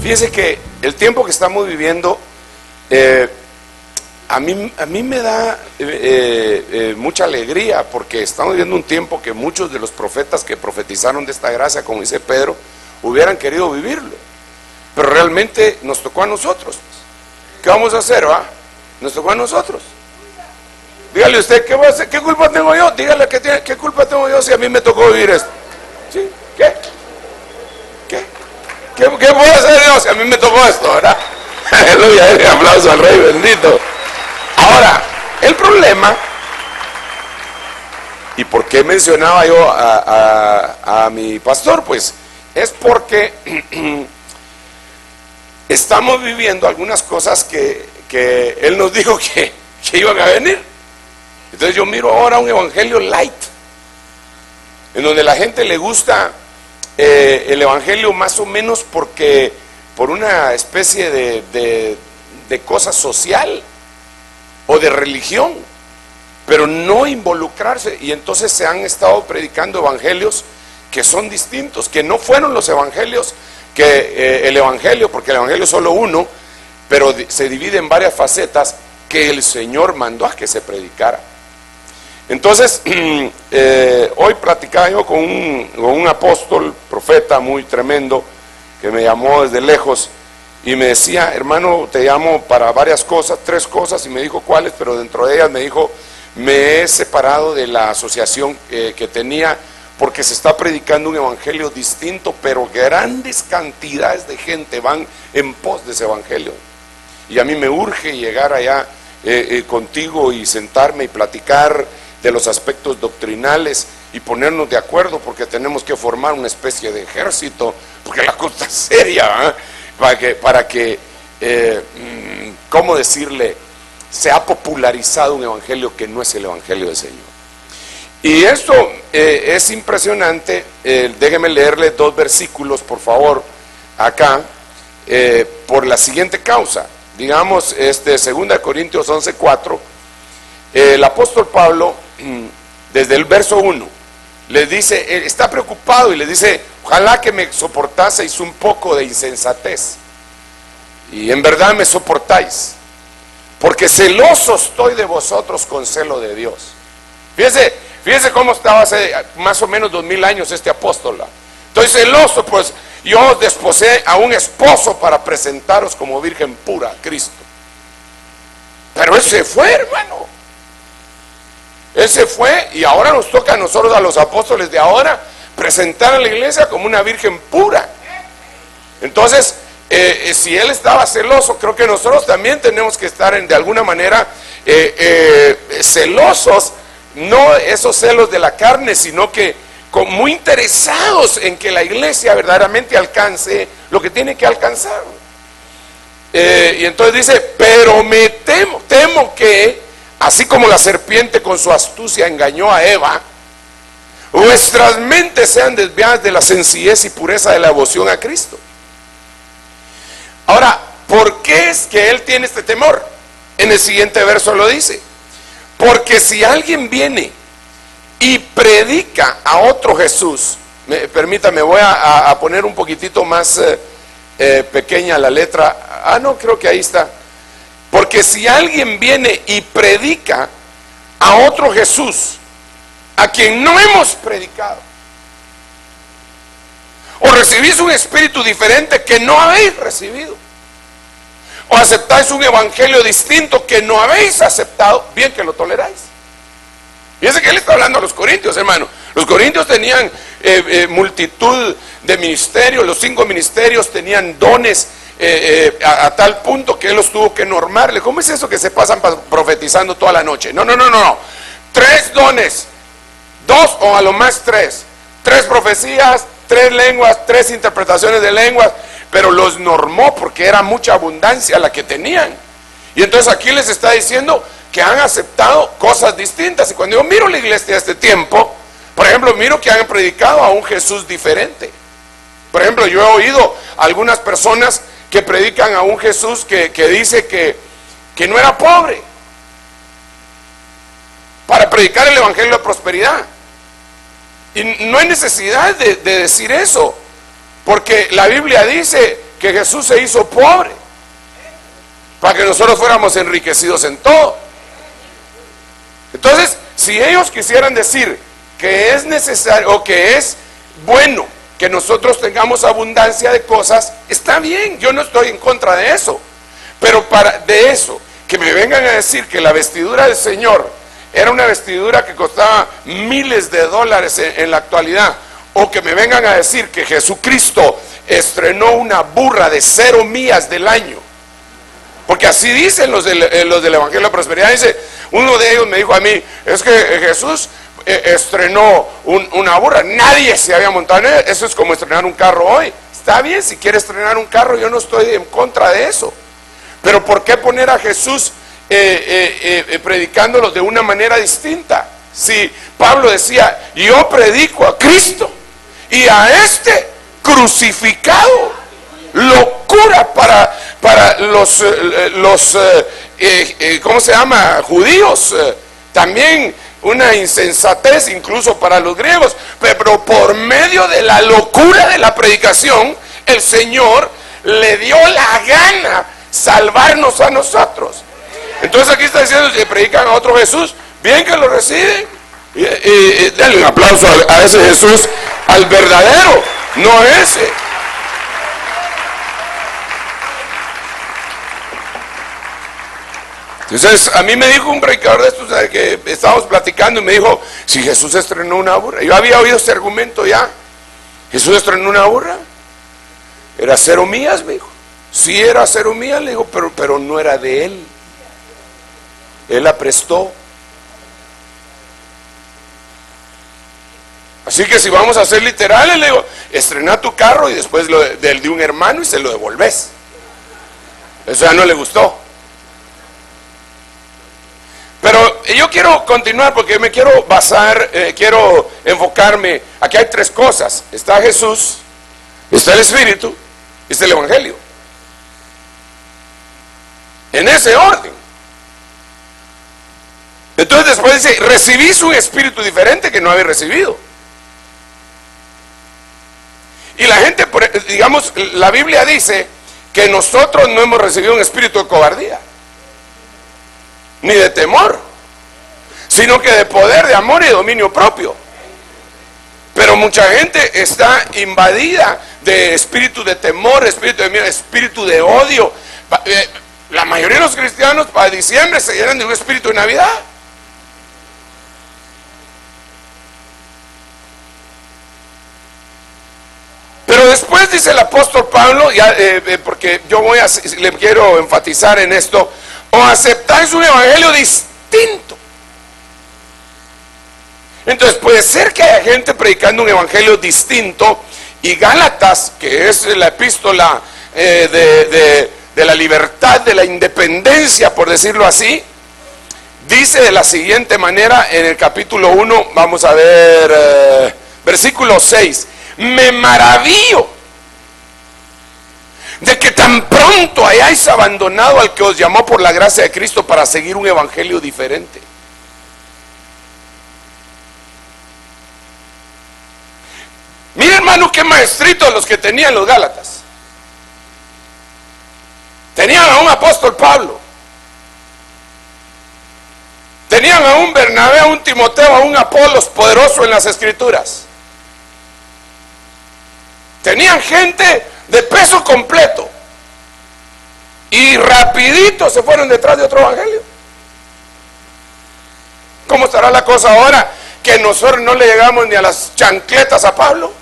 Fíjense que el tiempo que estamos viviendo, a mí me da mucha alegría, porque estamos viviendo un tiempo que muchos de los profetas que profetizaron de esta gracia, como dice Pedro, hubieran querido vivirlo, pero realmente nos tocó a nosotros. ¿Qué vamos a hacer, va? Nos tocó a nosotros. Dígale usted, ¿qué voy a hacer? ¿Qué culpa tengo yo? Dígale ¿qué culpa tengo yo si a mí me tocó vivir esto? ¿Sí? ¿Qué puedo hacer yo si a mí me tocó esto, verdad? Aleluya, un aplauso al Rey bendito. Ahora, el problema, ¿y por qué mencionaba yo a mi pastor? Pues es porque estamos viviendo algunas cosas que él nos dijo que iban a venir. Entonces yo miro ahora un evangelio light, en donde la gente le gusta el evangelio más o menos por una especie de cosa social o de religión, pero no involucrarse. Y entonces se han estado predicando evangelios que son distintos, que no fueron los evangelios el evangelio, porque el evangelio es solo uno, pero se divide en varias facetas que el Señor mandó a que se predicara. Entonces, hoy platicaba yo con un apóstol, profeta muy tremendo, que me llamó desde lejos y me decía: hermano, te llamo para varias cosas, 3 cosas, y me dijo cuáles, pero dentro de ellas me dijo: me he separado de la asociación que tenía, porque se está predicando un evangelio distinto, pero grandes cantidades de gente van en pos de ese evangelio, y a mí me urge llegar allá contigo y sentarme y platicar de los aspectos doctrinales y ponernos de acuerdo, porque tenemos que formar una especie de ejército, porque la cosa es seria, ¿eh? para que ¿cómo decirle? Se ha popularizado un evangelio que no es el evangelio del Señor. Y esto es impresionante. Déjeme leerle 2 versículos, por favor, acá, por la siguiente causa. Digamos, 2 Corintios 11:4, el apóstol Pablo, desde el verso 1, les dice, él está preocupado y les dice: ojalá que me soportaseis un poco de insensatez, y en verdad me soportáis, porque celoso estoy de vosotros con celo de Dios. Fíjense cómo estaba hace más o menos 2000 años este apóstol. Estoy celoso, pues yo os desposé a un esposo para presentaros como virgen pura a Cristo. Pero él se fue, hermano. Él se fue, y ahora nos toca a nosotros, a los apóstoles de ahora, presentar a la iglesia como una virgen pura. Entonces, si él estaba celoso, creo que nosotros también tenemos que estar de alguna manera celosos, no esos celos de la carne, sino que muy interesados en que la iglesia verdaderamente alcance lo que tiene que alcanzar. Y entonces dice: pero me temo que, así como la serpiente con su astucia engañó a Eva, vuestras mentes sean desviadas de la sencillez y pureza de la devoción a Cristo. Ahora, ¿por qué es que él tiene este temor? En el siguiente verso lo dice: porque si alguien viene y predica a otro Jesús, permítame, voy a poner un poquitito más pequeña la letra. No, creo que ahí está. Porque si alguien viene y predica a otro Jesús, a quien no hemos predicado, o recibís un espíritu diferente que no habéis recibido, o aceptáis un evangelio distinto que no habéis aceptado, bien que lo toleráis. Fíjense que él está hablando a los corintios, hermano. Los corintios tenían multitud de ministerios, los 5 ministerios tenían dones, a tal punto que él los tuvo que normarle. ¿Cómo es eso que se pasan profetizando toda la noche? No. 3 dones, 2 o a lo más 3 profecías, 3 lenguas, 3 interpretaciones de lenguas, pero los normó porque era mucha abundancia la que tenían. Y entonces aquí les está diciendo que han aceptado cosas distintas. Y cuando yo miro la iglesia de este tiempo, por ejemplo, miro que han predicado a un Jesús diferente. Por ejemplo, yo he oído a algunas personas que predican a un Jesús que dice que no era pobre, para predicar el evangelio de prosperidad. Y no hay necesidad de decir eso, porque la Biblia dice que Jesús se hizo pobre para que nosotros fuéramos enriquecidos en todo. Entonces, si ellos quisieran decir que es necesario o que es bueno que nosotros tengamos abundancia de cosas, está bien, yo no estoy en contra de eso. Pero de eso, que me vengan a decir que la vestidura del Señor era una vestidura que costaba miles de dólares en la actualidad, o que me vengan a decir que Jesucristo estrenó una burra de 0 millas del año, porque así dicen los del Evangelio de la Prosperidad. Dice, uno de ellos me dijo a mí, es que Jesús estrenó una burra, nadie se había montado en él. Eso es como estrenar un carro hoy. Está bien, si quiere estrenar un carro, yo no estoy en contra de eso, pero ¿por qué poner a Jesús predicándolo de una manera distinta? Si Pablo decía, yo predico a Cristo y a este crucificado, locura para los ¿cómo se llama? Judíos, también una insensatez incluso para los griegos, pero por medio de la locura de la predicación, el Señor le dio la gana salvarnos a nosotros. Entonces aquí está diciendo, si predican a otro Jesús, bien que lo reciben, y denle un aplauso a ese Jesús, al verdadero, no ese. Entonces a mí me dijo un predicador de estos que estábamos platicando y me dijo, si Jesús estrenó una burra. Yo había oído este argumento ya. Jesús estrenó una burra, era 0 millas, me dijo. Sí era 0 millas, le digo, pero no era de él. Él la prestó. Así que si vamos a ser literales, le digo, estrena tu carro y después del de un hermano y se lo devolves. Eso ya no le gustó. Pero yo quiero continuar porque me quiero basar, quiero enfocarme. Aquí hay 3 cosas. Está Jesús, está el Espíritu, está el Evangelio. En ese orden. Entonces después dice, recibís un espíritu diferente que no habéis recibido. Y la gente, digamos, la Biblia dice que nosotros no hemos recibido un espíritu de cobardía, ni de temor, sino que de poder, de amor y de dominio propio. Pero mucha gente está invadida de espíritu de temor, espíritu de miedo, espíritu de odio. La mayoría de los cristianos para diciembre se llenan de un espíritu de Navidad. Pero después dice el apóstol Pablo, ya, porque le quiero enfatizar en esto, o aceptáis un evangelio distinto. Entonces puede ser que haya gente predicando un evangelio distinto, y Gálatas, que es la epístola de la libertad, de la independencia, por decirlo así, dice de la siguiente manera en el capítulo 1, vamos a ver, versículo 6, me maravillo de que tan pronto hayáis abandonado al que os llamó por la gracia de Cristo para seguir un evangelio diferente. Mira, hermano, qué maestritos los que tenían los Gálatas. Tenían a un apóstol Pablo, tenían a un Bernabé, a un Timoteo, a un Apolos poderoso en las escrituras. Tenían gente de peso completo y rapidito se fueron detrás de otro evangelio. ¿Cómo estará la cosa ahora que nosotros no le llegamos ni a las chancletas a Pablo?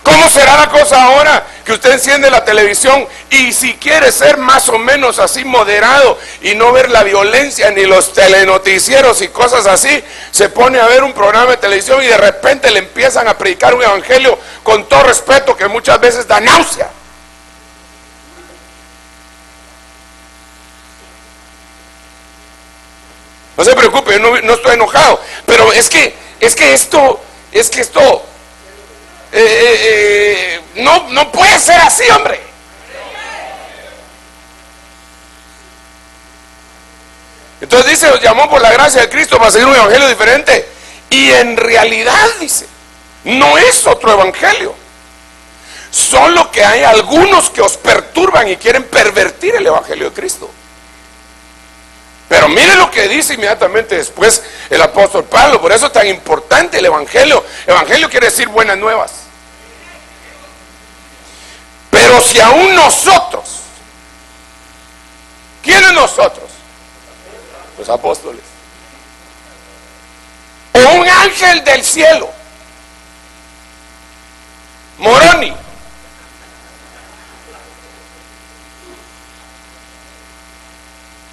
¿Cómo será la cosa ahora que usted enciende la televisión y si quiere ser más o menos así moderado y no ver la violencia ni los telenoticieros y cosas así, se pone a ver un programa de televisión y de repente le empiezan a predicar un evangelio con todo respeto que muchas veces da náusea? No se preocupe, yo no estoy enojado, pero es que esto no puede ser así, hombre. Entonces dice, os llamó por la gracia de Cristo para seguir un evangelio diferente. Y en realidad dice, no es otro evangelio. solo que hay algunos que os perturban y quieren pervertir el evangelio de Cristo. Pero mire lo que dice inmediatamente después el apóstol Pablo. Por eso es tan importante el evangelio. Evangelio quiere decir buenas nuevas. Pero si aún nosotros, ¿quiénes nosotros? Los apóstoles. O un ángel del cielo, Moroni,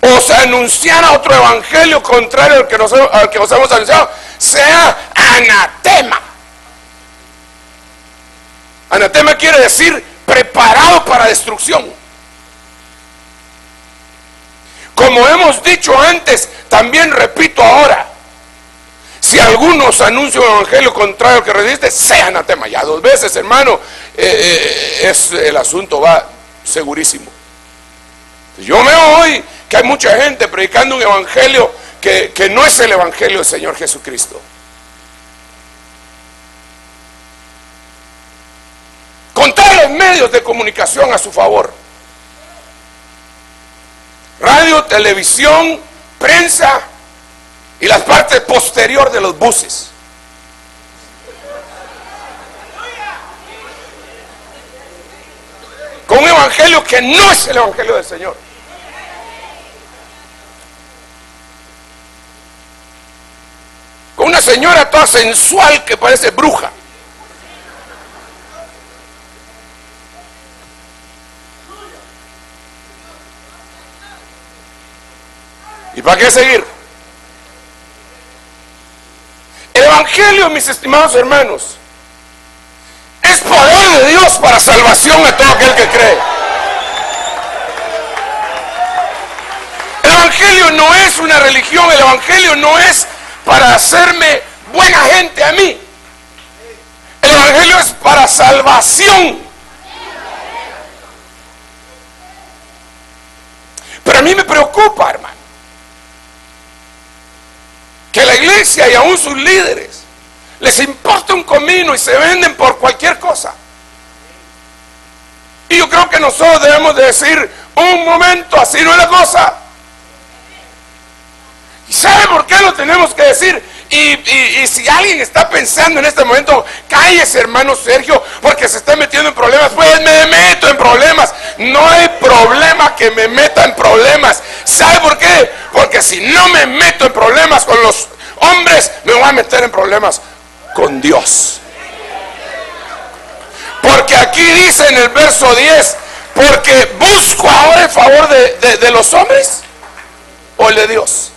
os anunciara otro evangelio contrario al que os hemos anunciado, sea anatema. Anatema quiere decir preparado para destrucción. Como hemos dicho antes, también repito ahora: si alguno os anuncia un evangelio contrario al que resiste, sea anatema. Ya 2 veces, hermano, el asunto va segurísimo. Yo veo hoy que hay mucha gente predicando un evangelio que no es el evangelio del Señor Jesucristo. Con todos los medios de comunicación a su favor: radio, televisión, prensa y las partes posterior de los buses. Con un evangelio que no es el evangelio del Señor. Con una señora toda sensual que parece bruja. ¿Y para qué seguir? El evangelio, mis estimados hermanos, es poder de Dios para salvación a todo aquel que cree. El evangelio no es una religión. El evangelio no es para hacerme buena gente a mí. El evangelio es para salvación. Pero a mí me preocupa, hermano, que la iglesia y aún sus líderes les importa un comino y se venden por cualquier cosa. Y yo creo que nosotros debemos de decir: un momento, así no es la cosa. ¿Y sabe por qué lo tenemos que decir? Y si alguien está pensando en este momento: cállese, hermano Sergio, porque se está metiendo en problemas. Pues me meto en problemas. No hay problema que me meta en problemas. ¿Sabe por qué? Porque si no me meto en problemas con los hombres, me voy a meter en problemas con Dios. Porque aquí dice en el verso 10: porque busco ahora el favor de los hombres o el de Dios.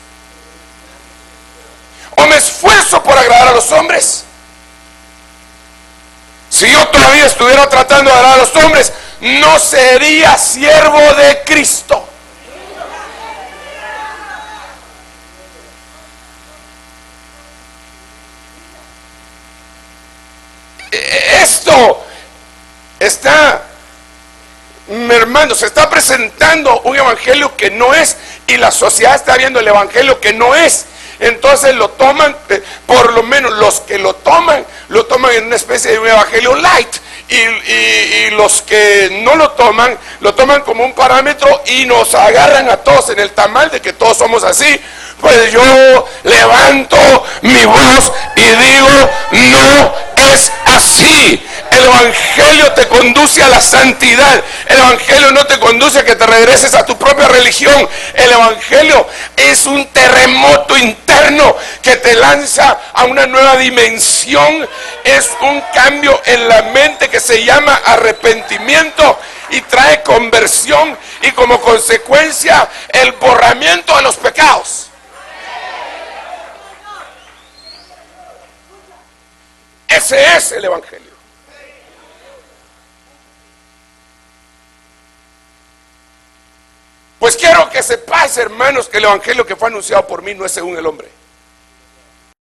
¿O me esfuerzo por agradar a los hombres? Si yo todavía estuviera tratando de agradar a los hombres, no sería siervo de Cristo. Esto está mermando, se está presentando un evangelio que no es, y la sociedad está viendo el evangelio que no es. Entonces lo toman, por lo menos los que lo toman en una especie de un evangelio light, y los que no lo toman como un parámetro y nos agarran a todos en el tamal de que todos somos así. Pues yo levanto mi voz y digo: no es así. El evangelio te conduce a la santidad. El evangelio no te conduce a que te regreses a tu propia religión. El evangelio es un terremoto interno que te lanza a una nueva dimensión. Es un cambio en la mente que se llama arrepentimiento y trae conversión, y como consecuencia el borramiento de los pecados. Ese es el evangelio. Pues quiero que sepáis, hermanos, que el evangelio que fue anunciado por mí no es según el hombre.